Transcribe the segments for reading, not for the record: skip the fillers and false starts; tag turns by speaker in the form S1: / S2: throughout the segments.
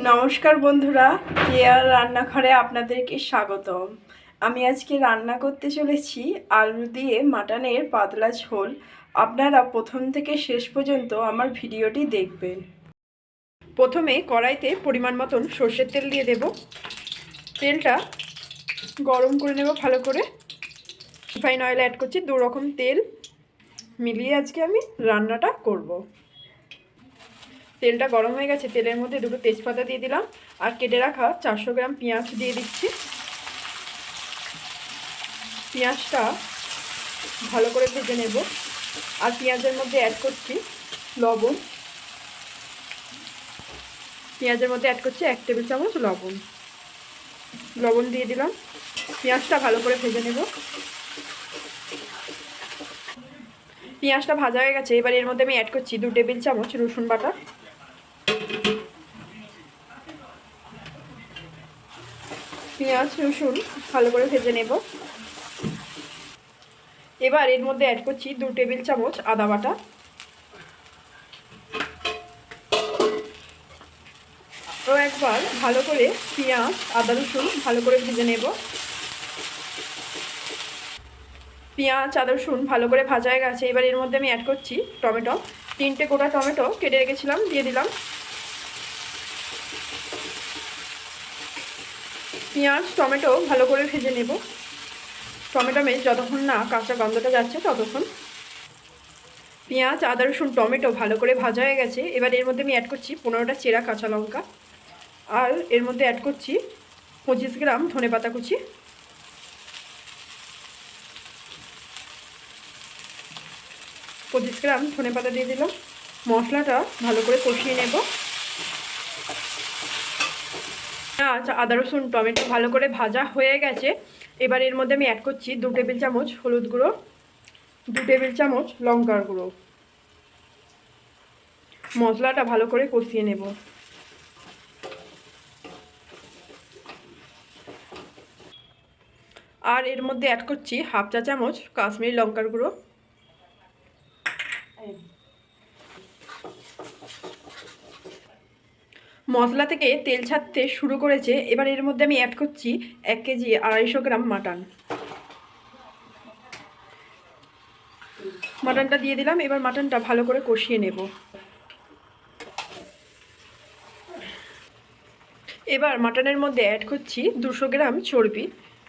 S1: নমস্কার বন্ধুরা, কেয়ার রান্নাঘরে আপনাদেরকে স্বাগতম। আমি আজকে রান্না করতে চলেছি আলু দিয়ে মাটনের পাতলা ঝোল। আপনারা প্রথম থেকে শেষ পর্যন্ত আমার ভিডিওটি দেখবেন। প্রথমে কড়াইতে পরিমাণ মতন সর্ষের তেল দিয়ে দেব। তেলটা গরম করে নেব ভালো করে। রিফাইন অয়েল অ্যাড করছি, 2 রকম তেল মিলিয়ে আজকে আমি রান্নাটা করব। তেলটা গরম হয়ে গেছে, তেলের মধ্যে 2টো তেজপাতা দিয়ে দিলাম আর কেটে রাখা 400 গ্রাম পেঁয়াজ দিয়ে দিচ্ছি। পেঁয়াজটা ভালো করে ভেজে নেব আর পেঁয়াজের মধ্যে অ্যাড করছি লবণ। পেঁয়াজের মধ্যে অ্যাড করছি 1 টেবিল চামচ লবণ দিয়ে দিলাম। পেঁয়াজটা ভালো করে ভেজে নেব। পেঁয়াজটা ভাজা হয়ে গেছে, এবার এর মধ্যে আমি অ্যাড করছি 2 টেবিল চামচ রসুন বাটা। পেঁয়াজ রসুন ভালো করে ভেজে নেব। এবার এর মধ্যে অ্যাড করছি 2 টেবিল চামচ আদা বাটা। তো একবার ভালো করে পেঁয়াজ আদা রসুন ভালো করে ভেজে নেব। পেঁয়াজ আদা রসুন ভালো করে ভাজা হয়ে গেছে, এবার এর মধ্যে আমি অ্যাড করছি টমেটো। 3টে গোটা টমেটো কেটে রেখেছিলাম, দিয়ে দিলাম। পেঁয়াজ টমেটো ভালো করে ভেজে নেব। টমেটো যতক্ষণ না কাঁচা গন্ধটা যাচ্ছে ততক্ষণ। পেঁয়াজ আদা রসুন টমেটো ভালো করে ভাজা হয়ে গেছে, এবার এর মধ্যে আমি অ্যাড করছি 15টা চেরা কাঁচা লঙ্কা আর এর মধ্যে অ্যাড করছি 25 গ্রাম ধনেপাতা কুচি। গ্রাম ধনেপাতা দিয়ে দিলাম। মশলাটা ভালো করে কষিয়ে নেব। পেঁয়াজ আদা রসুন টমেটো ভালো করে ভাজা হয়ে গেছে, এবার এর মধ্যে আমি অ্যাড করছি 2 টেবিল চামচ হলুদ গুঁড়ো, 2 টেবিল চামচ লঙ্কার গুঁড়ো। মশলাটা ভালো করে কষিয়ে নেব। আর এর মধ্যে অ্যাড করছি 1/2 চা চামচ কাশ্মীরি লঙ্কার গুঁড়ো। মশলা থেকে তেল ছাড়তে শুরু করেছে, এবার এর মধ্যে আমি অ্যাড করছি 1 কেজি 250 গ্রাম মাটনটা দিয়ে দিলাম। এবার মাটনটা ভালো করে কষিয়ে নেব। এবার মাটনের মধ্যে অ্যাড করছি 200 গ্রাম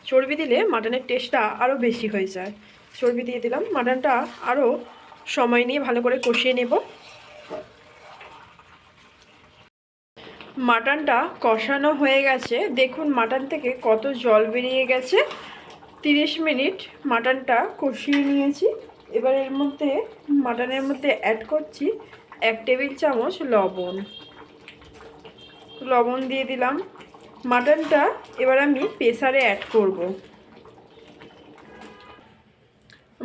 S1: চর্বি দিলে মাটনের টেস্টটা আরও বেশি হয়ে যায়। চর্বি দিয়ে দিলাম। মাটনটা আরও সময় নিয়ে ভালো করে কষিয়ে নেব। মাটনটা কষানো হয়ে গেছে, দেখুন মাটন থেকে কত জল বেরিয়ে গেছে। 30 মিনিট মাটনটা কষিয়ে নিয়েছি। এবার এর মধ্যে মাটনের মধ্যে অ্যাড করছি 1 টেবিল চামচ লবণ দিয়ে দিলাম। মাটনটা এবার আমি প্রেসারে অ্যাড করব।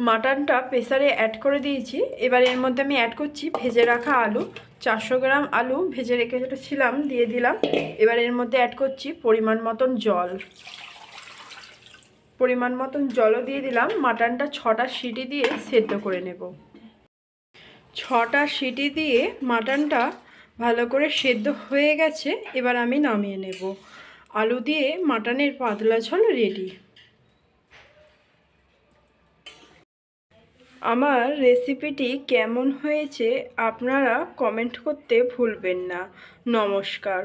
S1: মাটনটা প্রেসারে অ্যাড করে দিয়েছি। এবার এর মধ্যে আমি অ্যাড করছি ভেজে রাখা আলু। 400 গ্রাম আলু ভেজে রেখেছিলাম, দিয়ে দিলাম। এবার এর মধ্যে অ্যাড করছি পরিমাণ মতন জলও দিয়ে দিলাম। মাটনটা 6টা সিটি দিয়ে সেদ্ধ করে নেব। 6টা সিটি দিয়ে মাটনটা ভালো করে সেদ্ধ হয়ে গেছে, এবার আমি নামিয়ে নেব। আলু দিয়ে মাটনের পাতলা ঝোল রেডি। আমার রেসিপিটি কেমন হয়েছে আপনারা কমেন্ট করতে ভুলবেন না। নমস্কার।